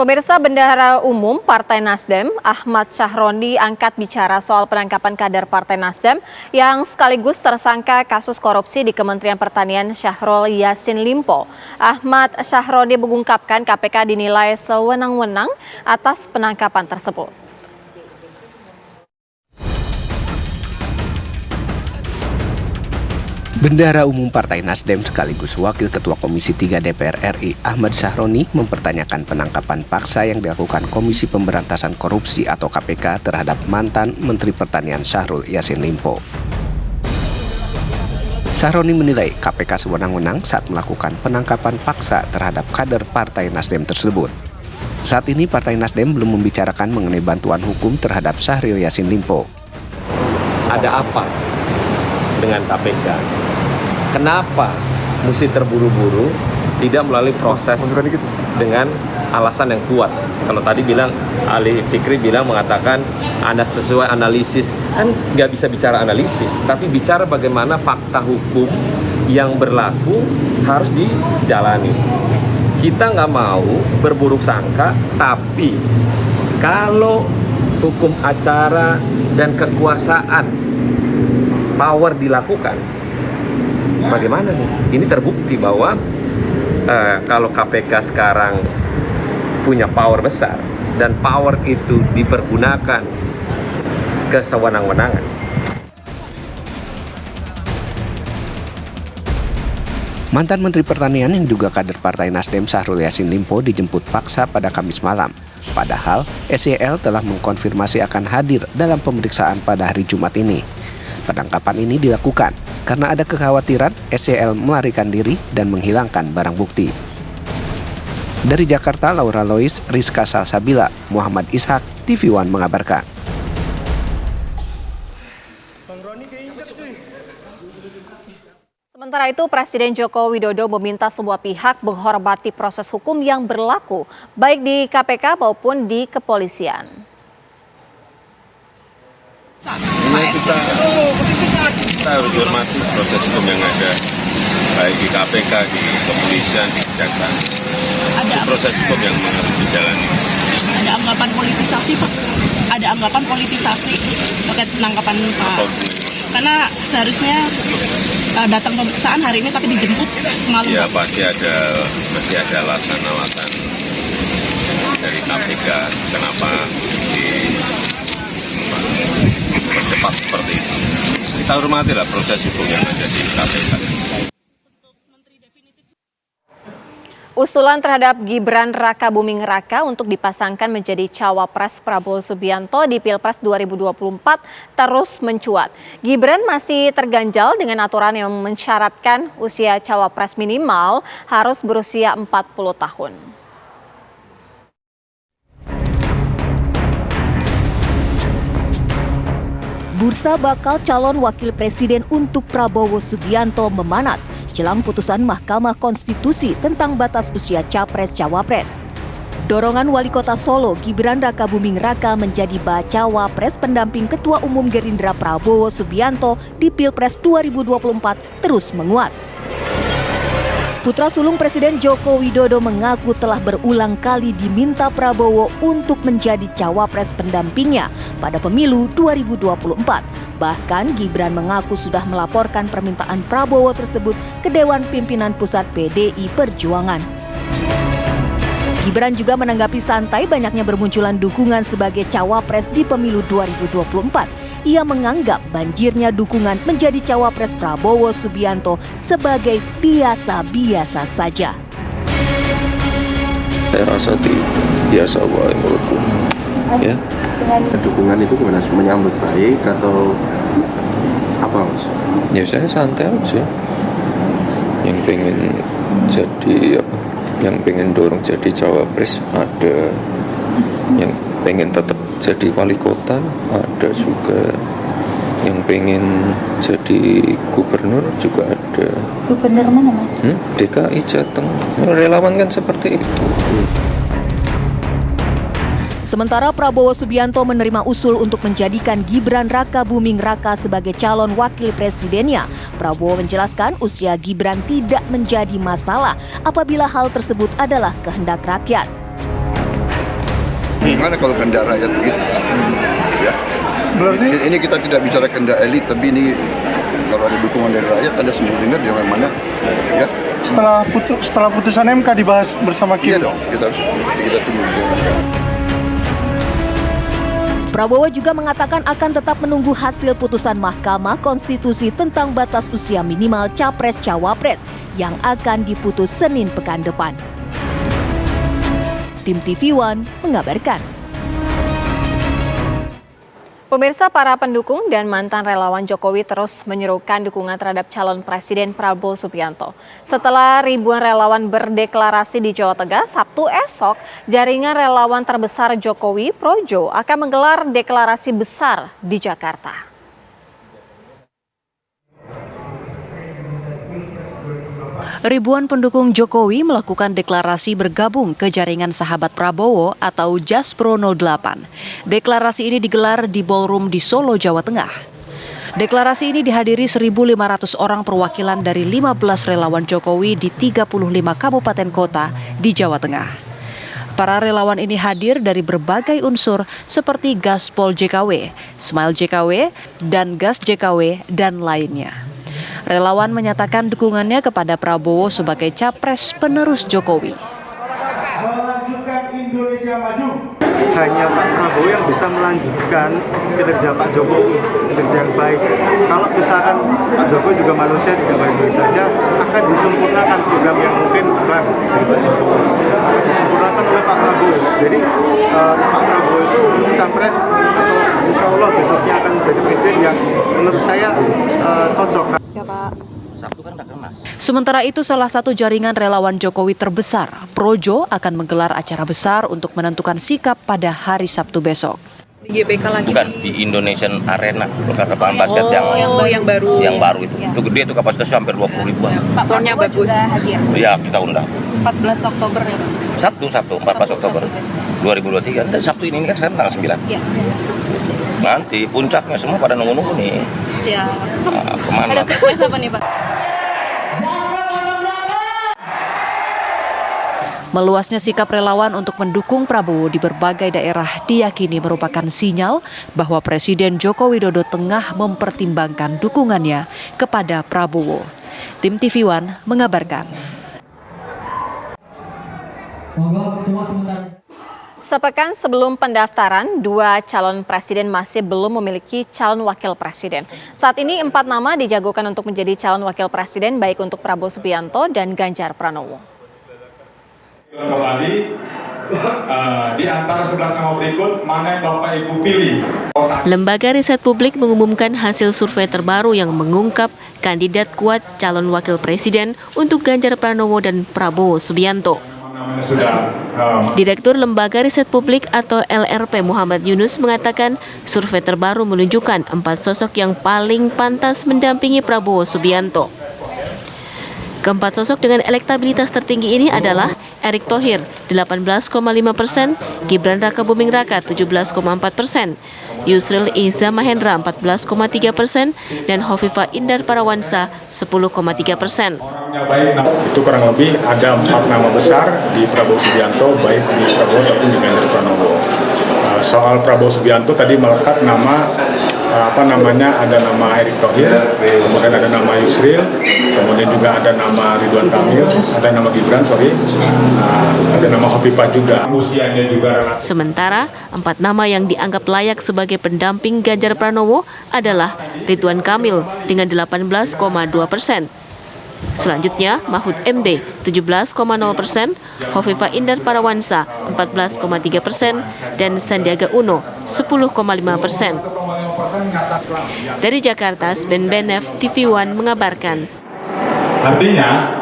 Pemirsa, Bendahara Umum Partai Nasdem, Ahmad Syahrondi angkat bicara soal penangkapan kader Partai Nasdem yang sekaligus tersangka kasus korupsi di Kementerian Pertanian Syahrul Yassin Limpo. Ahmad Syahrondi mengungkapkan KPK dinilai sewenang-wenang atas penangkapan tersebut. Bendahara Umum Partai Nasdem sekaligus Wakil Ketua Komisi 3 DPR RI Ahmad Syahrondi mempertanyakan penangkapan paksa yang dilakukan Komisi Pemberantasan Korupsi atau KPK terhadap mantan Menteri Pertanian Syahrul Yassin Limpo. Syahrondi menilai KPK sewenang-wenang saat melakukan penangkapan paksa terhadap kader Partai Nasdem tersebut. Saat ini Partai Nasdem belum membicarakan mengenai bantuan hukum terhadap Syahrul Yassin Limpo. Ada apa dengan KPK? Kenapa mesti terburu-buru, tidak melalui proses dengan alasan yang kuat? Kalau tadi bilang, Ali Fikri mengatakan ada sesuai analisis, kan nggak bisa bicara analisis, tapi bicara bagaimana fakta hukum yang berlaku harus dijalani. Kita nggak mau berburuk sangka, tapi kalau hukum acara dan kekuasaan power dilakukan, bagaimana nih? Ini terbukti bahwa kalau KPK sekarang punya power besar dan power itu dipergunakan kesewenang-wenangan. Mantan Menteri Pertanian yang juga kader Partai Nasdem Syahrul Yassin Limpo dijemput paksa pada Kamis malam. Padahal SYL telah mengkonfirmasi akan hadir dalam pemeriksaan pada hari Jumat ini. Penangkapan ini dilakukan karena ada kekhawatiran SYL melarikan diri dan menghilangkan barang bukti. Dari Jakarta, Laura Lois, Rizka Salsabila, Muhammad Ishak, TV One mengabarkan. Sementara itu, Presiden Joko Widodo meminta semua pihak menghormati proses hukum yang berlaku, baik di KPK maupun di kepolisian. Kita harus hormati proses hukum yang ada, baik di KPK, di kepolisian, di kejaksaan. Itu proses hukum yang harus dijalani. Ada anggapan politisasi, Pak? Ada anggapan politisasi terkait penangkapan Pak? Karena seharusnya datang pemeriksaan hari ini tapi dijemput semalam. Ya pasti ada alasan-alasan dari KPK kenapa dipercepat seperti itu. Kita hormatilah proses hukum yang ada di KPK. Usulan terhadap Gibran Rakabuming Raka untuk dipasangkan menjadi cawapres Prabowo Subianto di Pilpres 2024 terus mencuat. Gibran masih terganjal dengan aturan yang mensyaratkan usia cawapres minimal harus berusia 40 tahun. Bursa bakal calon wakil presiden untuk Prabowo Subianto memanas jelang putusan Mahkamah Konstitusi tentang batas usia capres-cawapres. Dorongan Wali Kota Solo Gibran Rakabuming Raka menjadi bacawa pres pendamping Ketua Umum Gerindra Prabowo Subianto di Pilpres 2024 terus menguat. Putra sulung Presiden Joko Widodo mengaku telah berulang kali diminta Prabowo untuk menjadi cawapres pendampingnya pada pemilu 2024. Bahkan Gibran mengaku sudah melaporkan permintaan Prabowo tersebut ke Dewan Pimpinan Pusat PDI Perjuangan. Gibran juga menanggapi santai banyaknya bermunculan dukungan sebagai cawapres di pemilu 2024. Ia menganggap banjirnya dukungan menjadi cawapres Prabowo Subianto sebagai biasa-biasa saja. Saya rasa biasa wae menurutku. Ya. Dukungan itu gimana? Menyambut baik atau apa, Mas? Ya saya santai aja. Yang pengen jadi apa? Yang pengen dorong jadi cawapres ada, yang pengen tetap jadi wali kota ada juga, yang pengen jadi gubernur juga ada. Gubernur mana, Mas? DKI Jateng. Relawan kan seperti itu. Sementara Prabowo Subianto menerima usul untuk menjadikan Gibran Rakabuming Raka sebagai calon wakil presidennya. Prabowo menjelaskan usia Gibran tidak menjadi masalah apabila hal tersebut adalah kehendak rakyat. Gimana kalau kehendak rakyat begitu? Ya. Berarti Ini kita tidak bicara kehendak elit, tapi ini kalau ada dukungan dari rakyat, ada semua dengar di mana. Ya. setelah putusan MK dibahas bersama Iya Kim. dong, kita tunggu. Prabowo juga mengatakan akan tetap menunggu hasil putusan Mahkamah Konstitusi tentang batas usia minimal Capres-Cawapres yang akan diputus Senin pekan depan. Tim TV One mengabarkan. Pemirsa, para pendukung dan mantan relawan Jokowi terus menyerukan dukungan terhadap calon Presiden Prabowo Subianto. Setelah ribuan relawan berdeklarasi di Jawa Tengah, Sabtu esok, jaringan relawan terbesar Jokowi, Projo, akan menggelar deklarasi besar di Jakarta. Ribuan pendukung Jokowi melakukan deklarasi bergabung ke jaringan sahabat Prabowo atau Jaspro 08. Deklarasi ini digelar di ballroom di Solo, Jawa Tengah. Deklarasi ini dihadiri 1.500 orang perwakilan dari 15 relawan Jokowi di 35 kabupaten kota di Jawa Tengah. Para relawan ini hadir dari berbagai unsur seperti Gaspol JKW, Smile JKW, dan Gas JKW, dan lainnya. Relawan menyatakan dukungannya kepada Prabowo sebagai capres penerus Jokowi. Melanjutkan Indonesia maju. Hanya Pak Prabowo yang bisa melanjutkan kinerja Pak Jokowi, kinerja yang baik. Kalau misalkan Pak Jokowi juga manusia tidak baik-baik saja, akan disempurnakan program yang mungkin kurang dari Pak Jokowi. Disempurnakan oleh Pak Prabowo. Jadi Pak Prabowo itu capres atau insya Allah besoknya akan menjadi presiden yang menurut saya cocok. Sementara itu, salah satu jaringan relawan Jokowi terbesar, Projo, akan menggelar acara besar untuk menentukan sikap pada hari Sabtu besok. Di GBK lagi. Bukan, di Indonesian Arena, lapangan basket yang baru itu. Itu gede, itu kapasitasnya hampir 20 ribuan. Soalnya bagus. Ya, kita undang. 14 Oktober ya Pak? Sabtu, 14 Oktober 2023. Dan Sabtu ini kan sekarang tanggal 9. Iya. Nanti puncaknya semua pada nunggu-nunggu nih. Ya. Nah, kemana? Ada surprise apa nih Pak? Meluasnya sikap relawan untuk mendukung Prabowo di berbagai daerah diyakini merupakan sinyal bahwa Presiden Joko Widodo tengah mempertimbangkan dukungannya kepada Prabowo. Tim TV One mengabarkan. Sepekan sebelum pendaftaran, 2 calon presiden masih belum memiliki calon wakil presiden. Saat ini 4 nama dijagokan untuk menjadi calon wakil presiden baik untuk Prabowo Subianto dan Ganjar Pranowo. Kembali di antara sebelah nama berikut mana yang Bapak Ibu pilih. Lembaga Riset Publik mengumumkan hasil survei terbaru yang mengungkap kandidat kuat calon wakil presiden untuk Ganjar Pranowo dan Prabowo Subianto. Direktur Lembaga Riset Publik atau LRP Muhammad Yunus mengatakan survei terbaru menunjukkan 4 sosok yang paling pantas mendampingi Prabowo Subianto. Keempat sosok dengan elektabilitas tertinggi ini adalah Erick Thohir 18,5%, Gibran Rakabuming Raka 17,4%, Yusril Iza Mahendra 14,3%, dan Hovifah Indar Parawansa 10,3%. Itu kurang lebih ada 4 nama besar di Prabowo Subianto, baik di Prabowo ataupun di Ganjar Pranowo. Soal Prabowo Subianto tadi melekat nama ada nama Erick Thohir, kemudian ada nama Yusril, kemudian juga ada nama Ridwan Kamil, ada nama Gibran, ada nama Hovifah juga. Usianya juga. Sementara 4 nama yang dianggap layak sebagai pendamping Ganjar Pranowo adalah Ridwan Kamil dengan 18,2%. Selanjutnya Mahfud MD 17,0%, Hovifah Indar Parawansa 14,3%, dan Sandiaga Uno 10,5%. Dari Jakarta, Sben Benef, TV One mengabarkan. Artinya,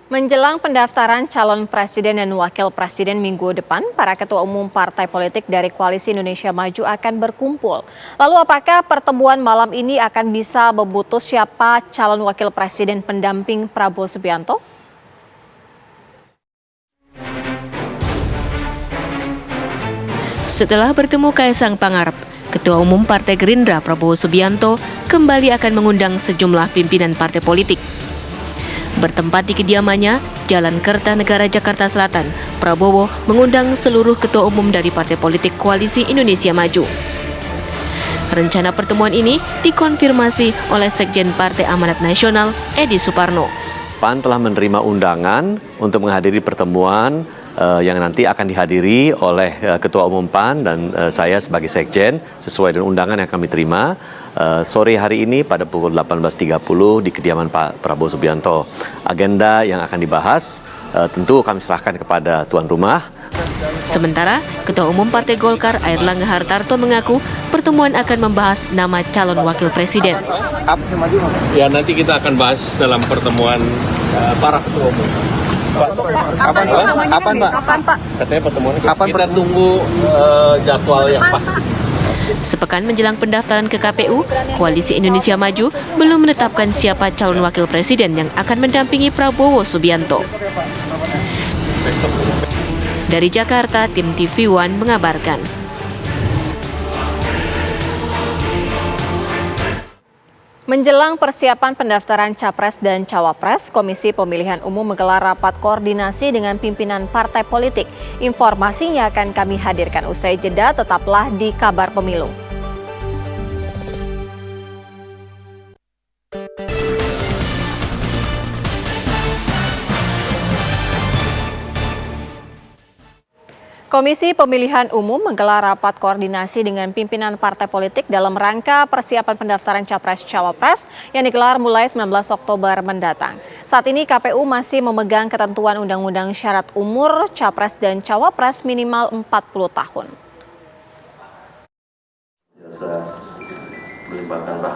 menjelang pendaftaran calon presiden dan wakil presiden minggu depan, para ketua umum partai politik dari Koalisi Indonesia Maju akan berkumpul. Lalu apakah pertemuan malam ini akan bisa memutus siapa calon wakil presiden pendamping Prabowo Subianto? Setelah bertemu Kaisang Pangarep, Ketua Umum Partai Gerindra Prabowo Subianto kembali akan mengundang sejumlah pimpinan partai politik. Bertempat di kediamannya, Jalan Kertanegara, Jakarta Selatan, Prabowo mengundang seluruh ketua umum dari partai politik Koalisi Indonesia Maju. Rencana pertemuan ini dikonfirmasi oleh Sekjen Partai Amanat Nasional, Edi Suparno. PAN telah menerima undangan untuk menghadiri pertemuan yang nanti akan dihadiri oleh Ketua Umum PAN dan saya sebagai Sekjen sesuai dengan undangan yang kami terima. Sore hari ini pada pukul 18.30 di kediaman Pak Prabowo Subianto. Agenda yang akan dibahas tentu kami serahkan kepada tuan rumah. Sementara, Ketua Umum Partai Golkar Airlangga Hartarto mengaku pertemuan akan membahas nama calon wakil presiden. Ya, nanti kita akan bahas dalam pertemuan para ketua umum. Kapan Pak? Katanya pertemuan. Kita tunggu jadwal yang pas. Sepekan menjelang pendaftaran ke KPU, Koalisi Indonesia Maju belum menetapkan siapa calon wakil presiden yang akan mendampingi Prabowo Subianto. Dari Jakarta, tim TV One mengabarkan. Menjelang persiapan pendaftaran Capres dan Cawapres, Komisi Pemilihan Umum menggelar rapat koordinasi dengan pimpinan partai politik. Informasinya akan kami hadirkan usai jeda, tetaplah di Kabar Pemilu. Komisi Pemilihan Umum menggelar rapat koordinasi dengan pimpinan partai politik dalam rangka persiapan pendaftaran Capres-Cawapres yang digelar mulai 19 Oktober mendatang. Saat ini KPU masih memegang ketentuan Undang-Undang Syarat Umur Capres dan Cawapres minimal 40 tahun.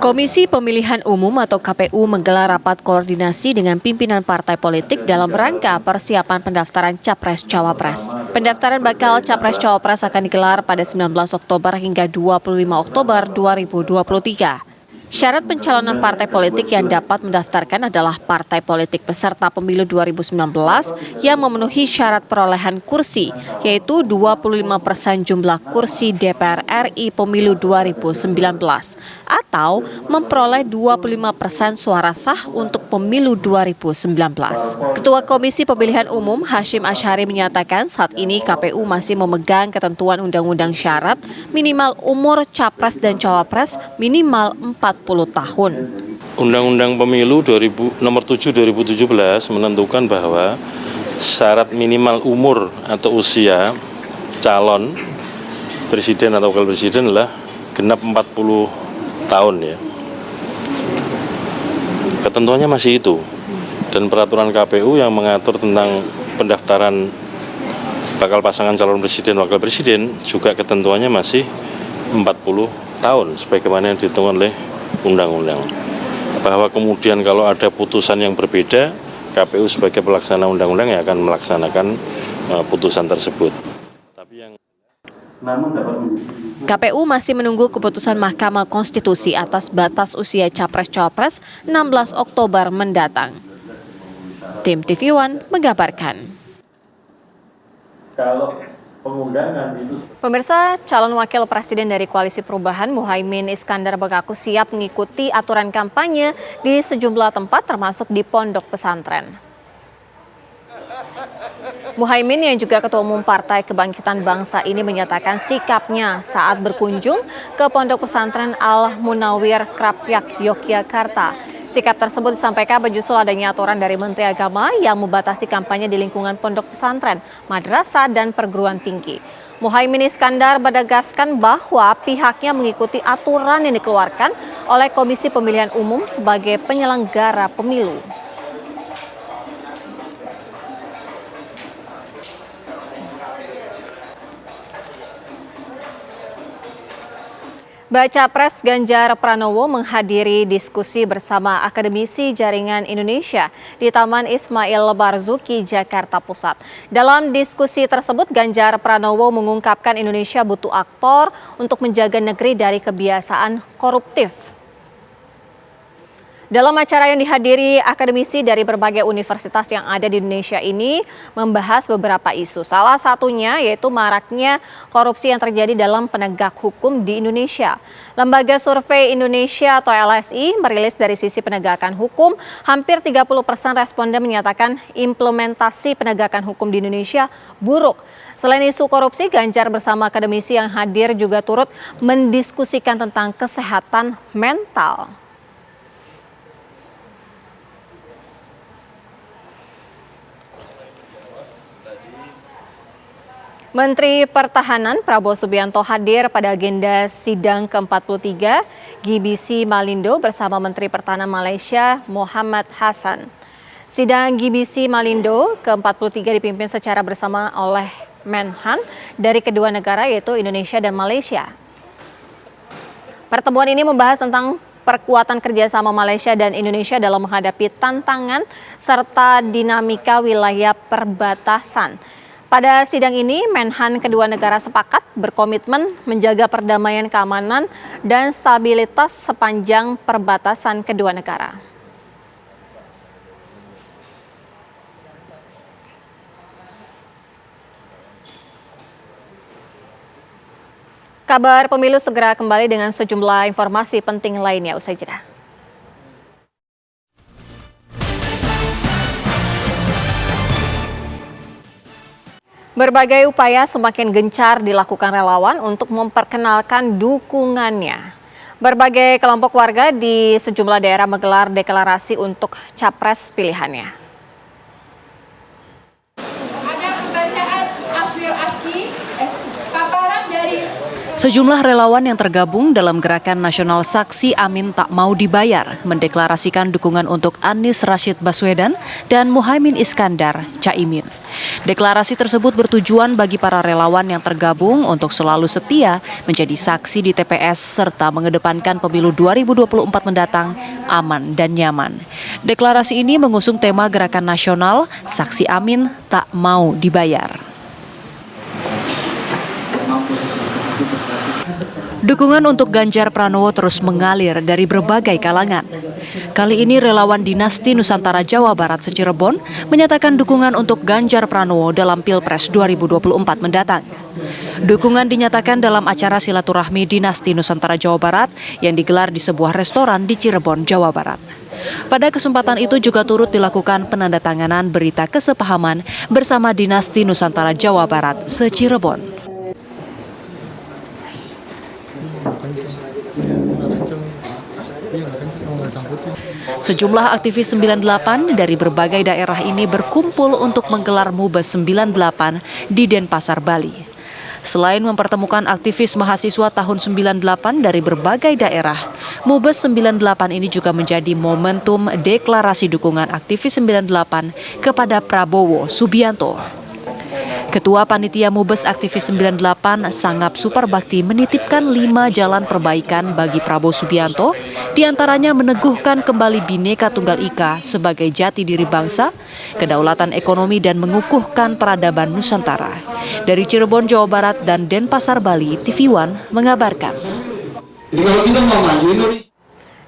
Komisi Pemilihan Umum atau KPU menggelar rapat koordinasi dengan pimpinan partai politik dalam rangka persiapan pendaftaran Capres-Cawapres. Pendaftaran bakal Capres-Cawapres akan digelar pada 19 Oktober hingga 25 Oktober 2023. Syarat pencalonan partai politik yang dapat mendaftarkan adalah partai politik peserta pemilu 2019 yang memenuhi syarat perolehan kursi, yaitu 25% jumlah kursi DPR RI pemilu 2019, atau memperoleh 25% suara sah untuk pemilu 2019. Ketua Komisi Pemilihan Umum Hashim Asyari menyatakan saat ini KPU masih memegang ketentuan Undang-Undang Syarat minimal umur Capres dan Cawapres minimal 40 tahun. Undang-Undang Pemilu nomor 7 2017 menentukan bahwa syarat minimal umur atau usia calon presiden atau wakil presiden adalah genap 40 tahun ya. Ketentuannya masih itu. Dan peraturan KPU yang mengatur tentang pendaftaran bakal pasangan calon presiden wakil presiden juga ketentuannya masih 40 tahun sebagaimana yang ditentukan oleh undang-undang. Bahwa kemudian kalau ada putusan yang berbeda, KPU sebagai pelaksana undang-undang yang akan melaksanakan putusan tersebut. KPU masih menunggu keputusan Mahkamah Konstitusi atas batas usia Capres-Cawapres 16 Oktober mendatang. Tim TV One mengabarkan. Pemirsa, calon wakil presiden dari Koalisi Perubahan Muhaimin Iskandar mengaku siap mengikuti aturan kampanye di sejumlah tempat termasuk di pondok pesantren. Muhaimin yang juga Ketua Umum Partai Kebangkitan Bangsa ini menyatakan sikapnya saat berkunjung ke Pondok Pesantren Al-Munawwir Krapyak, Yogyakarta. Sikap tersebut disampaikan menyusul adanya aturan dari Menteri Agama yang membatasi kampanye di lingkungan pondok pesantren, madrasah, dan perguruan tinggi. Muhaimin Iskandar menegaskan bahwa pihaknya mengikuti aturan yang dikeluarkan oleh Komisi Pemilihan Umum sebagai penyelenggara pemilu. Baca Pres Ganjar Pranowo menghadiri diskusi bersama akademisi Jaringan Indonesia di Taman Ismail Marzuki, Jakarta Pusat. Dalam diskusi tersebut, Ganjar Pranowo mengungkapkan Indonesia butuh aktor untuk menjaga negeri dari kebiasaan koruptif. Dalam acara yang dihadiri akademisi dari berbagai universitas yang ada di Indonesia ini membahas beberapa isu. Salah satunya yaitu maraknya korupsi yang terjadi dalam penegak hukum di Indonesia. Lembaga Survei Indonesia atau LSI merilis dari sisi penegakan hukum, hampir 30% responden menyatakan implementasi penegakan hukum di Indonesia buruk. Selain isu korupsi, Ganjar bersama akademisi yang hadir juga turut mendiskusikan tentang kesehatan mental. Menteri Pertahanan Prabowo Subianto hadir pada agenda sidang ke-43 GBC Malindo bersama Menteri Pertahanan Malaysia Muhammad Hassan. Sidang GBC Malindo ke-43 dipimpin secara bersama oleh Menhan dari kedua negara yaitu Indonesia dan Malaysia. Pertemuan ini membahas tentang perkuatan kerjasama Malaysia dan Indonesia dalam menghadapi tantangan serta dinamika wilayah perbatasan. Pada sidang ini, Menhan kedua negara sepakat berkomitmen menjaga perdamaian, keamanan, dan stabilitas sepanjang perbatasan kedua negara. Kabar Pemilu segera kembali dengan sejumlah informasi penting lainnya usai jeda. Berbagai upaya semakin gencar dilakukan relawan untuk memperkenalkan dukungannya. Berbagai kelompok warga di sejumlah daerah menggelar deklarasi untuk capres pilihannya. Ada pembacaan Aswil Aski, paparan dari Sejumlah relawan yang tergabung dalam gerakan nasional Saksi Amin Tak Mau Dibayar mendeklarasikan dukungan untuk Anies Rashid Baswedan dan Muhaimin Iskandar Caimin. Deklarasi tersebut bertujuan bagi para relawan yang tergabung untuk selalu setia menjadi saksi di TPS serta mengedepankan pemilu 2024 mendatang aman dan nyaman. Deklarasi ini mengusung tema gerakan nasional Saksi Amin Tak Mau Dibayar. Dukungan untuk Ganjar Pranowo terus mengalir dari berbagai kalangan. Kali ini relawan Dinasti Nusantara Jawa Barat Cirebon menyatakan dukungan untuk Ganjar Pranowo dalam Pilpres 2024 mendatang. Dukungan dinyatakan dalam acara silaturahmi Dinasti Nusantara Jawa Barat yang digelar di sebuah restoran di Cirebon, Jawa Barat. Pada kesempatan itu juga turut dilakukan penandatanganan berita kesepahaman bersama Dinasti Nusantara Jawa Barat se-Cirebon. Sejumlah aktivis 98 dari berbagai daerah ini berkumpul untuk menggelar Mubes 98 di Denpasar, Bali. Selain mempertemukan aktivis mahasiswa tahun 98 dari berbagai daerah, Mubes 98 ini juga menjadi momentum deklarasi dukungan aktivis 98 kepada Prabowo Subianto. Ketua Panitia Mubes Aktivis 98 Sangap Suparbakti menitipkan 5 jalan perbaikan bagi Prabowo Subianto, diantaranya meneguhkan kembali Bhinneka Tunggal Ika sebagai jati diri bangsa, kedaulatan ekonomi dan mengukuhkan peradaban Nusantara. Dari Cirebon, Jawa Barat dan Denpasar, Bali, TV One mengabarkan.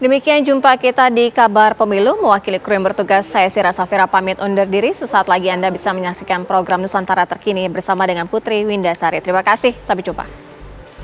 Demikian jumpa kita di Kabar Pemilu. Mewakili kru yang bertugas, saya Sira Safira pamit undur diri. Sesaat lagi Anda bisa menyaksikan program Nusantara terkini bersama dengan Putri Windasari. Terima kasih, sampai jumpa.